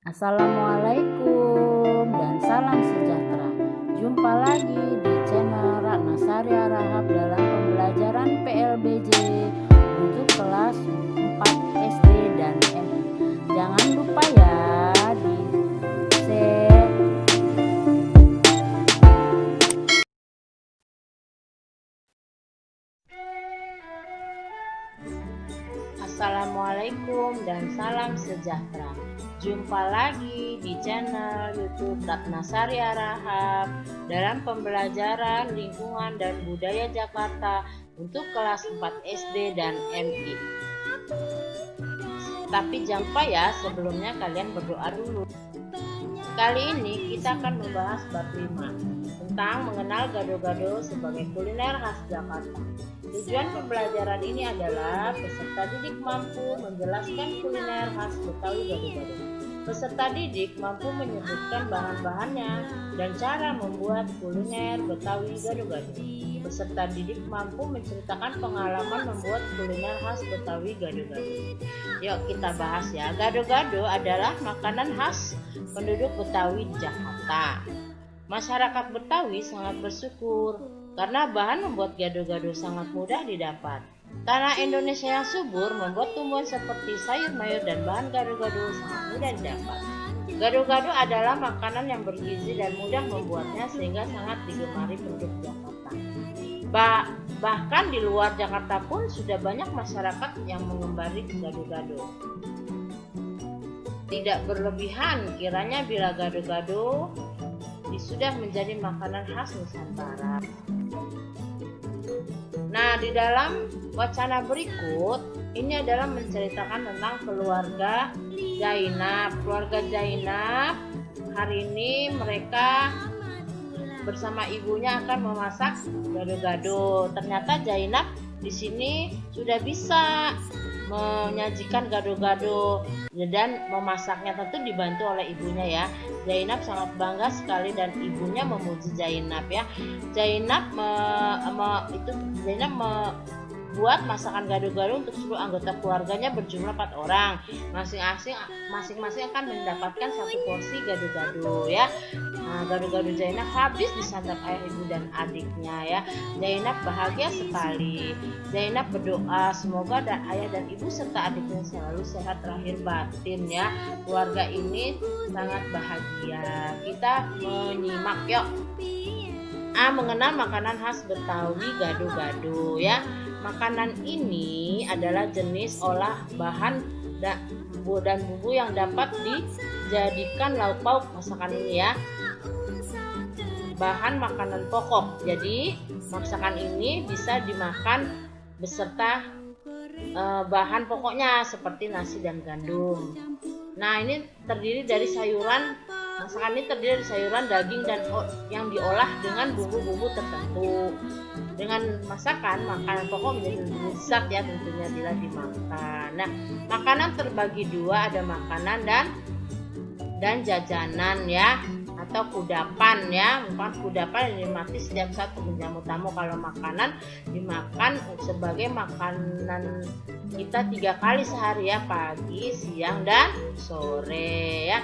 Assalamualaikum dan salam sejahtera. Jumpa lagi di channel Ratna Sari Arahab dalam pembelajaran PLBJ untuk kelas 4 SD dan MI. Jangan lupa ya di share. Assalamualaikum dan salam sejahtera. Jumpa lagi di channel YouTube Ratna Sari Arahab dalam pembelajaran lingkungan dan budaya Jakarta untuk kelas 4 SD dan MI. Tapi jangan lupa ya, sebelumnya kalian berdoa dulu. Kali ini kita akan membahas bab 5 tentang mengenal gado-gado sebagai kuliner khas Jakarta. Tujuan pembelajaran ini adalah peserta didik mampu menjelaskan kuliner khas Betawi gado-gado. Peserta didik mampu menyebutkan bahan-bahannya dan cara membuat kuliner Betawi gado-gado. Peserta didik mampu menceritakan pengalaman membuat kuliner khas Betawi gado-gado. Yuk kita bahas ya. Gado-gado adalah makanan khas penduduk Betawi di Jakarta. Masyarakat Betawi sangat bersyukur karena bahan membuat gado-gado sangat mudah didapat. Tanah Indonesia yang subur membuat tumbuhan seperti sayur mayur dan bahan gado-gado sangat mudah didapat. Gado-gado adalah makanan yang bergizi dan mudah membuatnya sehingga sangat digemari penduduk Jakarta. Bahkan di luar Jakarta pun sudah banyak masyarakat yang mengembari gado-gado. Tidak berlebihan kiranya bila gado-gado sudah menjadi makanan khas Nusantara. Nah, di dalam wacana berikut ini adalah menceritakan tentang keluarga Zainab. Keluarga Zainab hari ini mereka bersama ibunya akan memasak gado-gado. Ternyata Zainab di sini sudah bisa menyajikan gado-gado dan memasaknya, tentu dibantu oleh ibunya ya. Zainab sangat bangga sekali dan ibunya memuji Zainab ya. Zainab membuat masakan gado-gado untuk seluruh anggota keluarganya berjumlah 4 orang. Masing-masing akan mendapatkan 1 porsi gado-gado ya. Nah, gado-gado Zainab habis disantap ayah, ibu dan adiknya ya. Zainab bahagia sekali. Zainab berdoa semoga ayah dan ibu serta adiknya selalu sehat lahir batin ya. Keluarga ini sangat bahagia. Kita menyimak yuk. Mengenal makanan khas Betawi gado-gado ya. Makanan ini adalah jenis olah bahan dan bumbu yang dapat dijadikan lauk pauk masakan ini ya. Bahan makanan pokok. Jadi masakan ini bisa dimakan beserta bahan pokoknya seperti nasi dan gandum. Nah, ini terdiri dari sayuran. Masakan ini terdiri dari sayuran, daging dan yang diolah dengan bumbu-bumbu tertentu. Dengan masakan, makanan pokok menjadi lezat ya tentunya bila dimakan. Nah, makanan terbagi 2, ada makanan dan jajanan ya, atau kudapan ya. Kudapan yang dinikmati setiap saat menjamu tamu. Kalau makanan dimakan sebagai makanan kita 3 kali sehari ya, pagi, siang dan sore ya.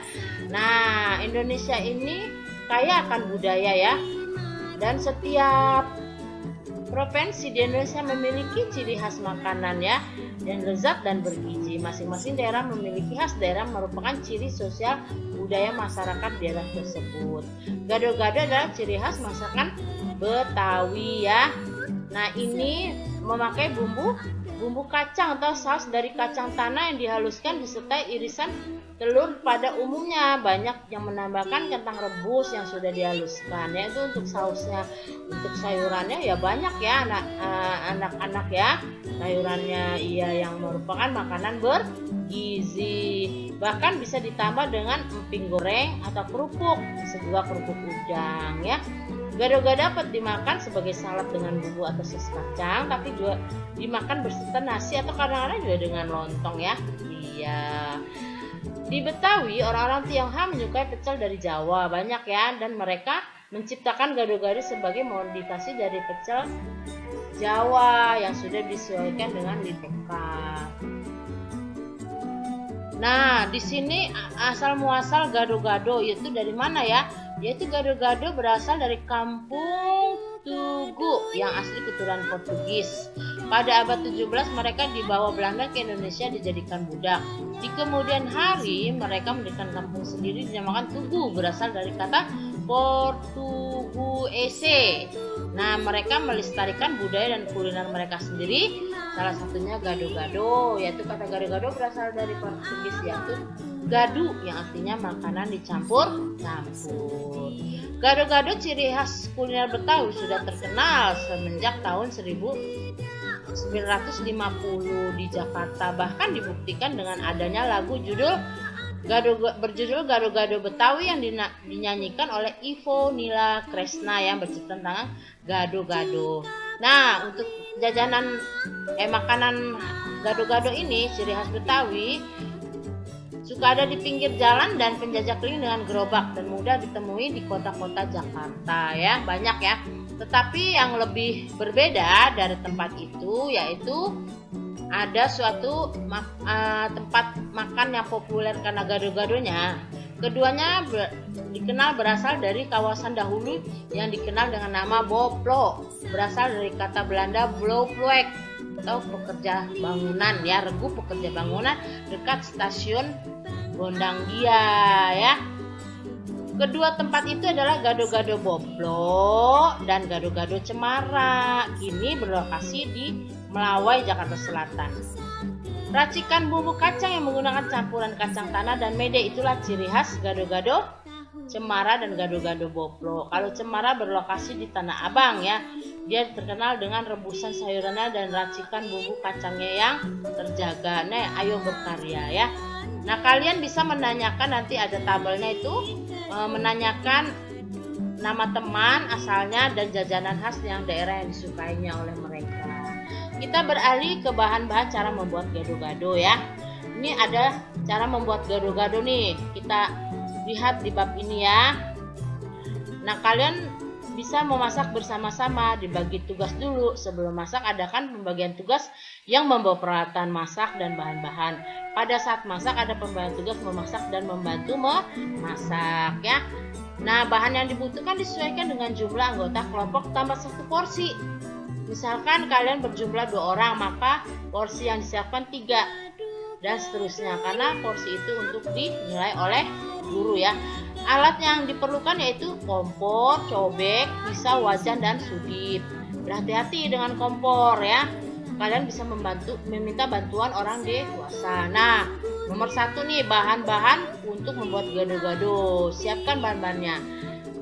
Nah, Indonesia ini kaya akan budaya ya, dan setiap provinsi di Indonesia memiliki ciri khas makanan ya, yang lezat dan bergizi. Masing-masing daerah memiliki khas daerah merupakan ciri sosial budaya masyarakat daerah tersebut. Gado-gado adalah ciri khas masakan Betawi ya. Nah, ini memakai bumbu kacang atau saus dari kacang tanah yang dihaluskan disertai irisan telur. Pada umumnya banyak yang menambahkan kentang rebus yang sudah dihaluskan ya. Itu untuk sausnya. Untuk sayurannya ya banyak ya anak-anak ya. Sayurannya yang merupakan makanan bergizi. Bahkan bisa ditambah dengan emping goreng atau kerupuk, bisa juga kerupuk udang ya. Gado-gado dapat dimakan sebagai salad dengan bumbu atau saus kacang, tapi juga dimakan beserta nasi atau kadang-kadang juga dengan lontong ya. Iya. Di Betawi, orang-orang Tionghoa menyukai pecel dari Jawa banyak ya, dan mereka menciptakan gado-gado sebagai modifikasi dari pecel Jawa yang sudah disesuaikan dengan lidah. Nah, di sini asal muasal gado-gado yaitu dari mana ya? Yaitu gado-gado berasal dari kampung Tugu yang asli keturunan Portugis. Pada abad 17 mereka dibawa Belanda ke Indonesia dijadikan budak. Di kemudian hari mereka mendirikan kampung sendiri dinamakan Tugu berasal dari kata Portuguese. Nah, mereka melestarikan budaya dan kuliner mereka sendiri. Salah satunya gado-gado, yaitu kata gado-gado berasal dari Portugis yaitu gadu yang artinya makanan dicampur-campur. Gado-gado ciri khas kuliner Betawi sudah terkenal semenjak tahun 1950 di Jakarta. Bahkan dibuktikan dengan adanya lagu berjudul Gado-Gado Betawi yang dinyanyikan oleh Ivo Nila Kresna yang bercerita tentang gado-gado. Nah, untuk makanan gado-gado ini ciri khas Betawi suka ada di pinggir jalan dan penjajah keliling dengan gerobak dan mudah ditemui di kota-kota Jakarta ya, banyak ya. Tetapi yang lebih berbeda dari tempat itu yaitu ada suatu tempat makan yang populer karena gado-gadonya. Keduanya dikenal berasal dari kawasan dahulu yang dikenal dengan nama Boplo, berasal dari kata Belanda blowplek atau pekerja bangunan ya, regu pekerja bangunan dekat stasiun Gondangdia ya. Kedua tempat itu adalah Gado-Gado Boplo dan Gado-Gado Cemara. Kini berlokasi di Melawai, Jakarta Selatan. Racikan bumbu kacang yang menggunakan campuran kacang tanah dan mede itulah ciri khas Gado-Gado Cemara dan Gado-Gado Boplo. Kalau Cemara berlokasi di Tanah Abang ya. Dia terkenal dengan rebusan sayurannya dan racikan bumbu kacangnya yang terjaga. Nah, ayo berkarya ya. Nah, kalian bisa menanyakan, nanti ada tabelnya itu, menanyakan nama teman asalnya dan jajanan khas yang daerah yang disukainya oleh mereka. Kita beralih ke bahan-bahan cara membuat gado-gado ya. Ini ada cara membuat gado-gado nih. Kita lihat di bab ini ya. Nah, kalian bisa memasak bersama-sama, dibagi tugas dulu. Sebelum masak adakan pembagian tugas yang membawa peralatan masak dan bahan-bahan. Pada saat masak ada pembagian tugas memasak dan membantu memasak ya. Nah, bahan yang dibutuhkan disesuaikan dengan jumlah anggota kelompok tambah 1 porsi. Misalkan kalian berjumlah 2 orang, maka porsi yang disiapkan 3 dan seterusnya, karena porsi itu untuk dinilai oleh guru ya. Alat yang diperlukan yaitu kompor, cobek, pisau, wajan, dan sudip. Berhati-hati dengan kompor ya. Kalian bisa meminta bantuan orang dewasa. Nah, nomor 1 nih, bahan-bahan untuk membuat gado-gado. Siapkan bahan-bahannya.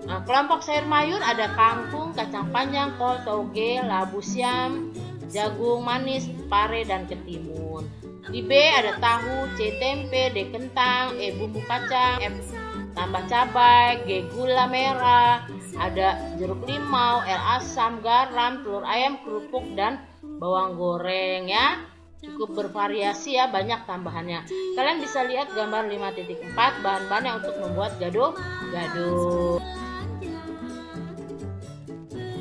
Nah, kelompok sayur mayur ada kangkung, kacang panjang, kol, toge, labu siam, jagung manis, pare, dan ketimun. Di B ada tahu, C tempe, D kentang, E bumbu kacang, F tambah cabai, G gula merah, ada jeruk limau, R asam, garam, telur ayam, kerupuk, dan bawang goreng ya. Cukup bervariasi ya, banyak tambahannya. Kalian bisa lihat gambar 5.4 bahan-bahan yang untuk membuat gado-gado.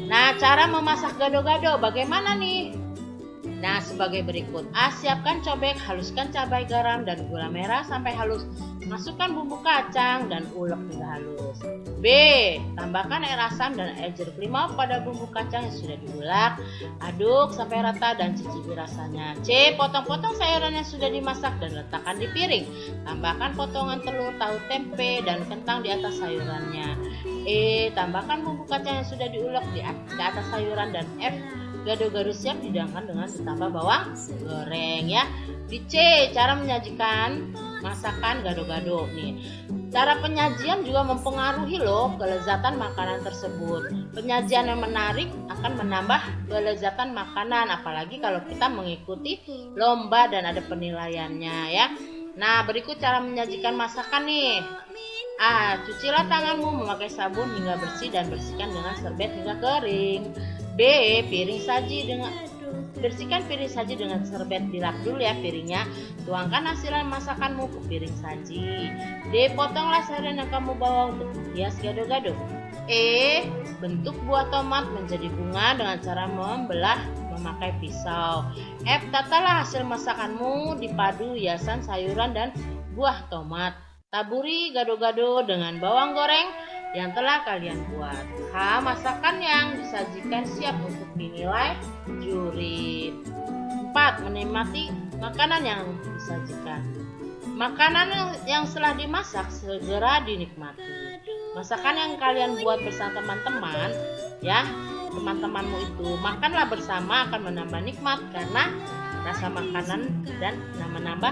Nah, cara memasak gado-gado bagaimana nih? Nah, sebagai berikut. A. Siapkan cobek, haluskan cabai, garam, dan gula merah sampai halus. Masukkan bumbu kacang dan ulek hingga halus. B. Tambahkan air asam dan air jeruk limau pada bumbu kacang yang sudah diulek. Aduk sampai rata dan cicipi rasanya. C. Potong-potong sayuran yang sudah dimasak dan letakkan di piring. Tambahkan potongan telur, tahu, tempe, dan kentang di atas sayurannya. E. Tambahkan bumbu kacang yang sudah diulek di atas sayuran. Dan F. Gado-gado siap dihidangkan dengan ditambah bawang goreng ya. Di C, cara menyajikan masakan gado-gado nih. Cara penyajian juga mempengaruhi loh kelezatan makanan tersebut. Penyajian yang menarik akan menambah kelezatan makanan, apalagi kalau kita mengikuti lomba dan ada penilaiannya ya. Nah, berikut cara menyajikan masakan nih. A. Cucilah tanganmu memakai sabun hingga bersih dan bersihkan dengan serbet hingga kering. B. Bersihkan piring saji dengan serbet, dilap dulu ya piringnya. Tuangkan hasil masakanmu ke piring saji. D. Potonglah sayuran yang kamu bawa untuk hias gado-gado. E. Bentuk buah tomat menjadi bunga dengan cara membelah memakai pisau. F. Tatalah hasil masakanmu dipadu hiasan sayuran dan buah tomat. Taburi gado-gado dengan bawang goreng yang telah kalian buat. Masakan yang disajikan siap untuk dinilai juri. 4. Menikmati makanan yang disajikan. Makanan yang setelah dimasak segera dinikmati. Masakan yang kalian buat bersama teman-teman, ya, teman-temanmu itu, makanlah bersama akan menambah nikmat karena rasa makanan dan menambah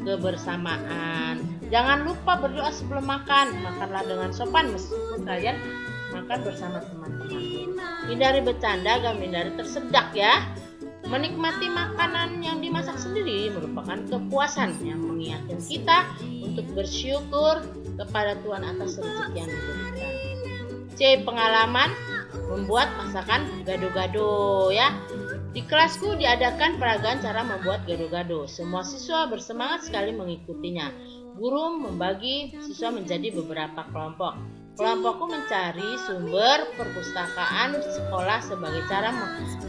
kebersamaan. Jangan lupa berdoa sebelum makan. Makanlah dengan sopan meskipun kalian makan bersama teman-teman. Hindari bercanda agar menghindari tersedak ya. Menikmati makanan yang dimasak sendiri merupakan kepuasan yang mengingatkan kita untuk bersyukur kepada Tuhan atas rezeki yang diberikan. C. Pengalaman membuat masakan gado-gado ya. Di kelasku diadakan peragaan cara membuat gado-gado. Semua siswa bersemangat sekali mengikutinya. Guru membagi siswa menjadi beberapa kelompok. Kelompokku mencari sumber perpustakaan sekolah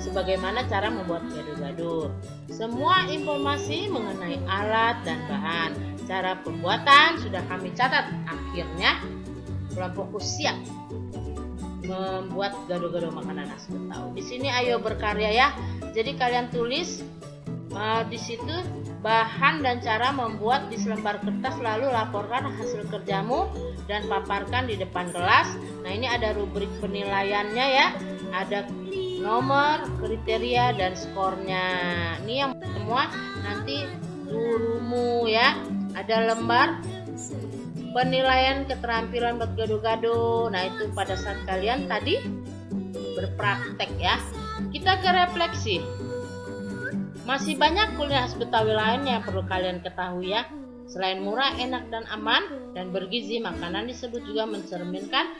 sebagaimana cara membuat gado-gado. Semua informasi mengenai alat dan bahan, cara pembuatan sudah kami catat. Akhirnya kelompokku siap membuat gado-gado makanan khas Betawi. Di sini ayo berkarya ya. Jadi kalian tulis di situ bahan dan cara membuat di selembar kertas, lalu laporkan hasil kerjamu dan paparkan di depan kelas. Nah, ini ada rubrik penilaiannya ya. Ada nomor, kriteria dan skornya. Ini yang semua nanti gurumu ya. Ada lembar penilaian keterampilan buat gado-gado. Nah, itu pada saat kalian tadi berpraktek ya. Kita ke refleksi. Masih banyak kuliner khas Betawi lainnya yang perlu kalian ketahui ya. Selain murah, enak dan aman dan bergizi, makanan disebut juga mencerminkan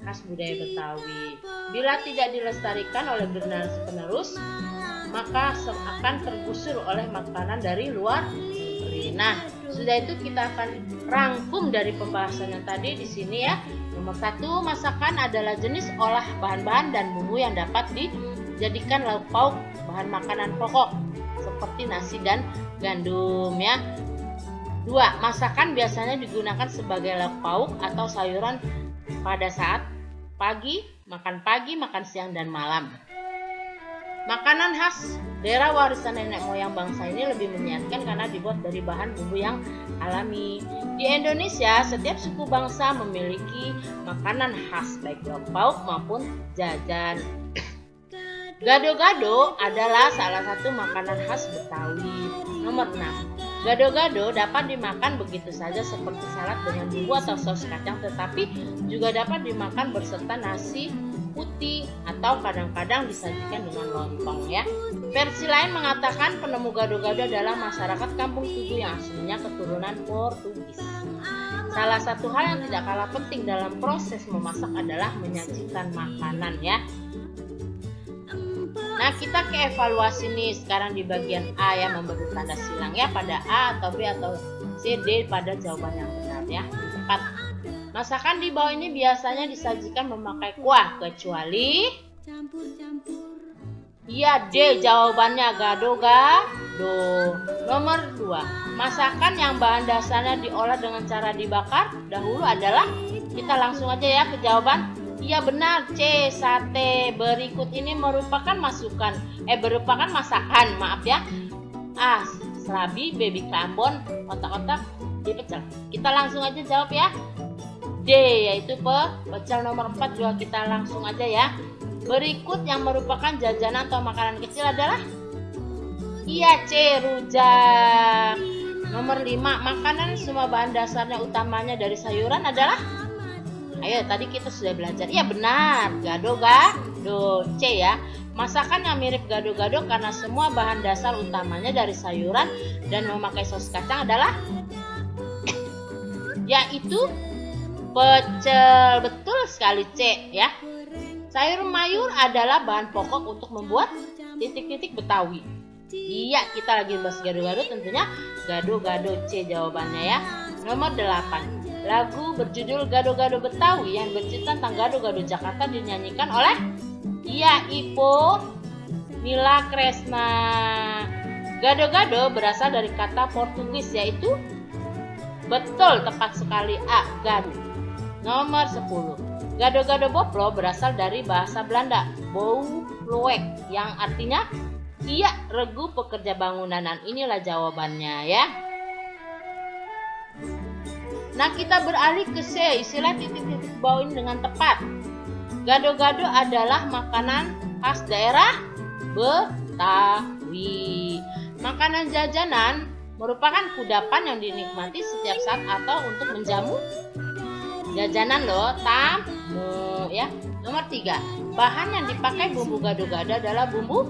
khas budaya Betawi. Bila tidak dilestarikan oleh generasi penerus, maka akan tergusur oleh makanan dari luar negeri. Nah, sudah itu kita akan rangkum dari pembahasan yang tadi di sini ya. Nomor 1, masakan adalah jenis olah bahan-bahan dan bumbu yang dapat dijadikan lauk pauk bahan makanan pokok seperti nasi dan gandum ya. 2, masakan biasanya digunakan sebagai lauk pauk atau sayuran pada saat pagi, makan siang dan malam. Makanan khas daerah warisan nenek moyang bangsa ini lebih menyehatkan karena dibuat dari bahan bumbu yang alami. Di Indonesia, setiap suku bangsa memiliki makanan khas baik lauk pauk maupun jajan. Gado-gado adalah salah satu makanan khas Betawi. Nomor 6. Gado-gado dapat dimakan begitu saja seperti salad dengan bumbu atau saus kacang, tetapi juga dapat dimakan berserta nasi putih atau kadang-kadang disajikan dengan lontong ya. Versi lain mengatakan penemu gado-gado adalah masyarakat Kampung Tugu yang aslinya keturunan Portugis. Salah satu hal yang tidak kalah penting dalam proses memasak adalah menyajikan makanan ya. Nah, kita ke evaluasi nih sekarang di bagian A yang memberi tanda silang ya pada A atau B atau C, D pada jawaban yang benar ya. 4. Masakan di bawah ini biasanya disajikan memakai kuah kecuali iya, D jawabannya gado-gado. Nomor 2. Masakan yang bahan dasarnya diolah dengan cara dibakar dahulu adalah, kita langsung aja ya ke jawaban. Iya benar, C, sate. Berikut ini merupakan masakan, maaf ya. A, serabi, baby klambon, otak-otak, D, pecel. Kita langsung aja jawab ya. D, yaitu pecel. Nomor 4 juga kita langsung aja ya. Berikut yang merupakan jajanan atau makanan kecil adalah, iya, C, rujak. Nomor 5, makanan semua bahan dasarnya utamanya dari sayuran adalah, ayo, tadi kita sudah belajar. Iya benar, gado-gado. C ya. Masakan yang mirip gado-gado karena semua bahan dasar utamanya dari sayuran dan memakai saus kacang adalah yaitu pecel. Betul sekali, C ya. Sayur mayur adalah bahan pokok untuk membuat titik-titik Betawi. Iya, kita lagi bahas gado-gado, tentunya gado-gado, C jawabannya ya. Nomor 8. Lagu berjudul Gado-Gado Betawi yang bercerita tentang gado-gado Jakarta dinyanyikan oleh Ipo Nila Kresna. Gado-gado berasal dari kata Portugis yaitu Betul, tepat sekali A. Gadu. Nomor 10. Gado-gado boplo berasal dari bahasa Belanda bouwvloek yang artinya iya regu pekerja bangunan. Inilah jawabannya ya. Nah, kita beralih ke C, istilah titik-titik bawah ini dengan tepat. Gado-gado adalah makanan khas daerah Betawi. Makanan jajanan merupakan kudapan yang dinikmati setiap saat atau untuk menjamu jajanan loh, tamu ya. Nomor 3, bahan yang dipakai bumbu gado-gado adalah bumbu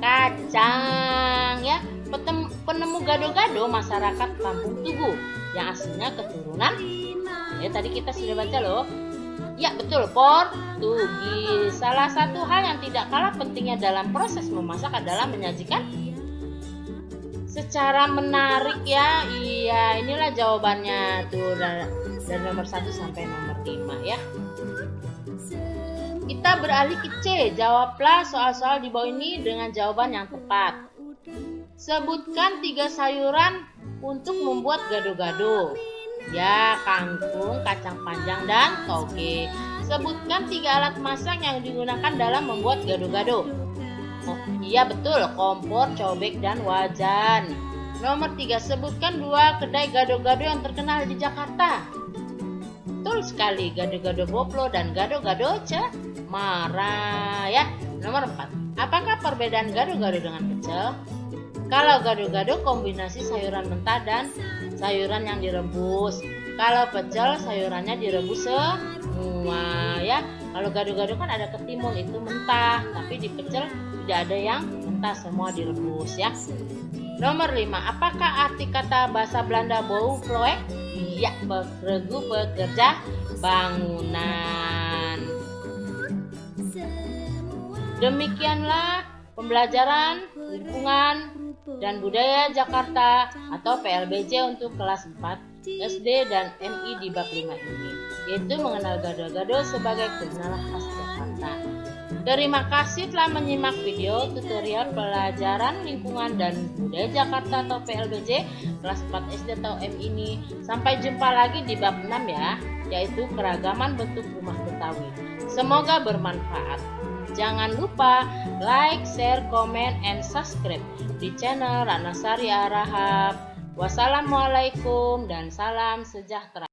kacang ya. Penemu gado-gado masyarakat Kampung Tugu yang aslinya keturunan ya, tadi kita sudah baca loh. Ya betul, Portugis. Salah satu hal yang tidak kalah pentingnya dalam proses memasak adalah menyajikan secara menarik ya. Iya, inilah jawabannya tuh dari nomor 1 sampai nomor 5 ya. Kita beralih ke C. Jawablah soal-soal di bawah ini dengan jawaban yang tepat. Sebutkan 3 sayuran untuk membuat gado-gado. Ya, kangkung, kacang panjang, dan toge. Sebutkan 3 alat masak yang digunakan dalam membuat gado-gado. Oh, iya betul, kompor, cobek, dan wajan. Nomor 3, sebutkan 2 kedai gado-gado yang terkenal di Jakarta. Betul sekali, gado-gado boplo dan gado-gado cemara ya. Nomor 4, apakah perbedaan gado-gado dengan pecel? Kalau gado-gado kombinasi sayuran mentah dan sayuran yang direbus. Kalau pecel sayurannya direbus semua ya. Kalau gado-gado kan ada ketimun, itu mentah, tapi di pecel tidak ada yang mentah, semua direbus ya. Nomor 5, apakah arti kata bahasa Belanda bouwvloek? Iya, regu pekerja bangunan. Demikianlah pembelajaran lingkungan dan budaya Jakarta atau PLBJ untuk kelas 4 SD dan MI di bab 5 ini, yaitu mengenal gado-gado sebagai kuliner khas Jakarta. Terima kasih telah menyimak video tutorial pelajaran lingkungan dan budaya Jakarta atau PLBJ kelas 4 SD atau M ini. Sampai jumpa lagi di bab 6 ya, yaitu keragaman bentuk rumah Betawi. Semoga bermanfaat. Jangan lupa like, share, comment, and subscribe di channel Ratnasari Arahab. Wassalamualaikum dan salam sejahtera.